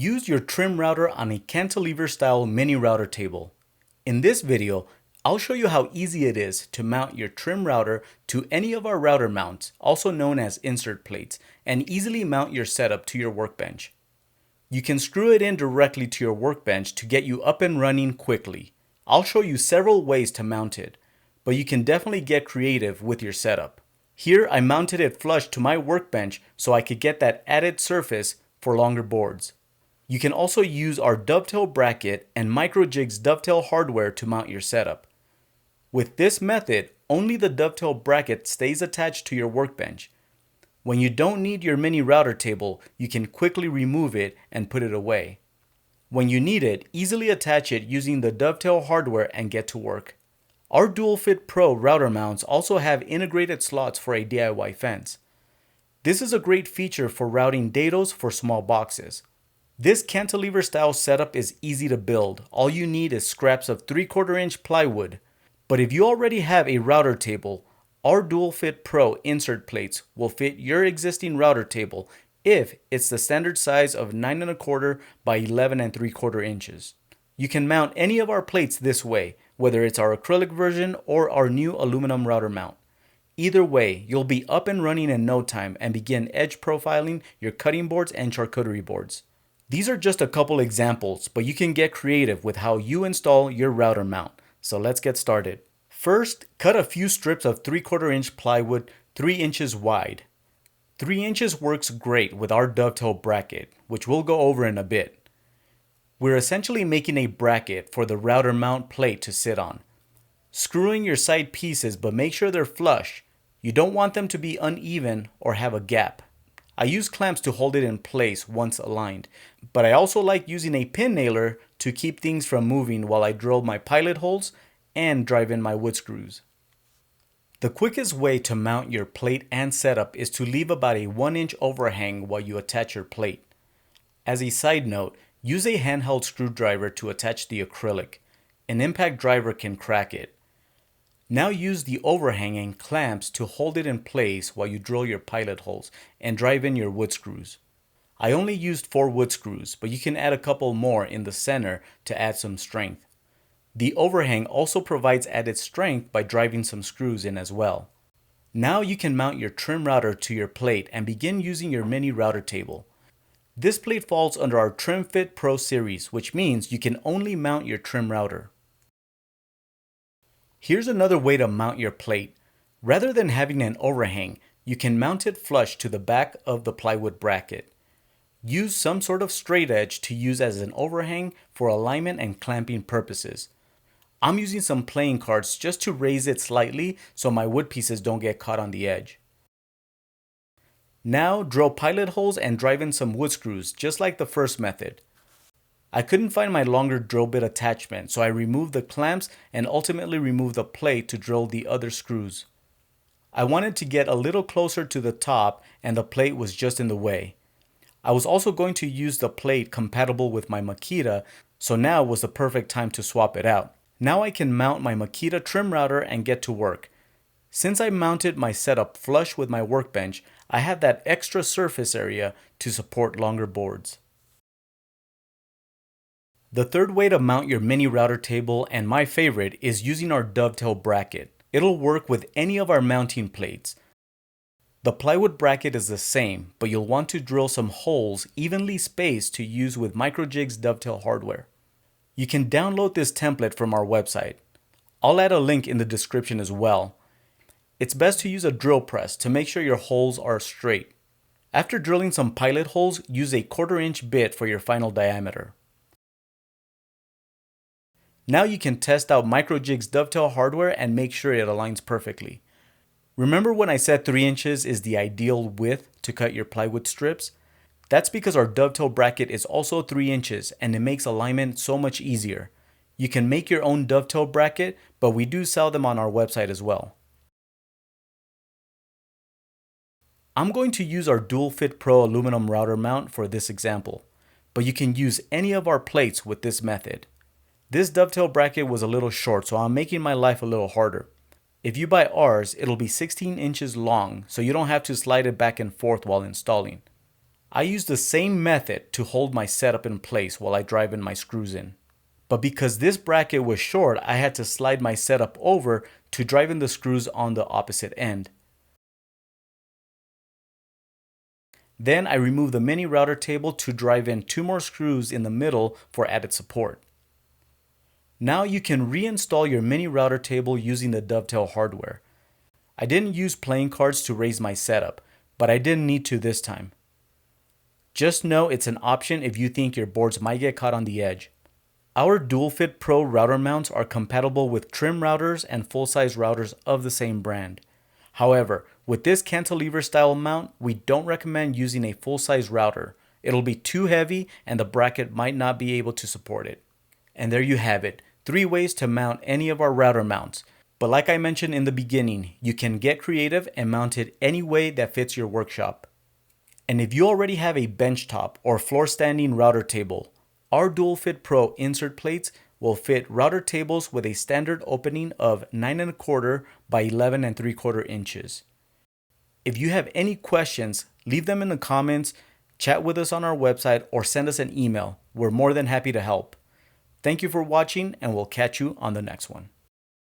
Use your trim router on a cantilever style mini router table. In this video, I'll show you how easy it is to mount your trim router to any of our router mounts, also known as insert plates, and easily mount your setup to your workbench. You can screw it in directly to your workbench to get you up and running quickly. I'll show you several ways to mount it, but you can definitely get creative with your setup. Here I mounted it flush to my workbench so I could get that added surface for longer boards. You can also use our Dovetail Bracket and Microjig's dovetail hardware to mount your setup. With this method, only the Dovetail Bracket stays attached to your workbench. When you don't need your mini router table, you can quickly remove it and put it away. When you need it, easily attach it using the Dovetail hardware and get to work. Our Dual Fit Pro router mounts also have integrated slots for a DIY fence. This is a great feature for routing dados for small boxes. This cantilever style setup is easy to build. All you need is scraps of 3/4 inch plywood. But if you already have a router table, our Dual Fit Pro insert plates will fit your existing router table if it's the standard size of 9 1/4 by 11 3/4 inches. You can mount any of our plates this way, whether it's our acrylic version or our new aluminum router mount. Either way, you'll be up and running in no time and begin edge profiling your cutting boards and charcuterie boards. These are just a couple examples, but you can get creative with how you install your router mount. So let's get started. First, cut a few strips of 3/4 inch plywood 3 inches wide. 3 inches works great with our Dovetail Bracket, which we'll go over in a bit. We're essentially making a bracket for the router mount plate to sit on. Screw in your side pieces, but make sure they're flush. You don't want them to be uneven or have a gap. I use clamps to hold it in place once aligned, but I also like using a pin nailer to keep things from moving while I drill my pilot holes and drive in my wood screws. The quickest way to mount your plate and setup is to leave about a 1 inch overhang while you attach your plate. As a side note, use a handheld screwdriver to attach the acrylic. An impact driver can crack it. Now use the overhang and clamps to hold it in place while you drill your pilot holes and drive in your wood screws. I only used 4 wood screws, but you can add a couple more in the center to add some strength. The overhang also provides added strength by driving some screws in as well. Now you can mount your trim router to your plate and begin using your mini router table. This plate falls under our Trim Fit Pro series, which means you can only mount your trim router. Here's another way to mount your plate. Rather than having an overhang, you can mount it flush to the back of the plywood bracket. Use some sort of straight edge to use as an overhang for alignment and clamping purposes. I'm using some playing cards just to raise it slightly so my wood pieces don't get caught on the edge. Now drill pilot holes and drive in some wood screws just like the first method. I couldn't find my longer drill bit attachment, so I removed the clamps and ultimately removed the plate to drill the other screws. I wanted to get a little closer to the top and the plate was just in the way. I was also going to use the plate compatible with my Makita, so now was the perfect time to swap it out. Now I can mount my Makita trim router and get to work. Since I mounted my setup flush with my workbench, I have that extra surface area to support longer boards. The third way to mount your mini router table, and my favorite, is using our Dovetail Bracket. It'll work with any of our mounting plates. The plywood bracket is the same, but you'll want to drill some holes evenly spaced to use with Microjig's dovetail hardware. You can download this template from our website. I'll add a link in the description as well. It's best to use a drill press to make sure your holes are straight. After drilling some pilot holes, use a 1/4 inch bit for your final diameter. Now you can test out Microjig's dovetail hardware and make sure it aligns perfectly. Remember when I said 3 inches is the ideal width to cut your plywood strips? That's because our Dovetail Bracket is also 3 inches and it makes alignment so much easier. You can make your own Dovetail Bracket, but we do sell them on our website as well. I'm going to use our Dual Fit Pro aluminum router mount for this example, but you can use any of our plates with this method. This Dovetail Bracket was a little short, so I'm making my life a little harder. If you buy ours, it'll be 16 inches long, so you don't have to slide it back and forth while installing. I use the same method to hold my setup in place while I drive in my screws in. But because this bracket was short, I had to slide my setup over to drive in the screws on the opposite end. Then I removed the mini router table to drive in 2 more screws in the middle for added support. Now you can reinstall your mini router table using the Dovetail hardware. I didn't use playing cards to raise my setup, but I didn't need to this time. Just know it's an option if you think your boards might get caught on the edge. Our DualFit Pro router mounts are compatible with trim routers and full-size routers of the same brand. However, with this cantilever style mount, we don't recommend using a full-size router. It'll be too heavy and the bracket might not be able to support it. And there you have it, 3 ways to mount any of our router mounts. But like I mentioned in the beginning, you can get creative and mount it any way that fits your workshop. And if you already have a benchtop or floor standing router table, our DualFit Pro insert plates will fit router tables with a standard opening of 9¼ by 11¾ inches. If you have any questions, leave them in the comments, chat with us on our website, or send us an email. We're more than happy to help. Thank you for watching, and we'll catch you on the next one.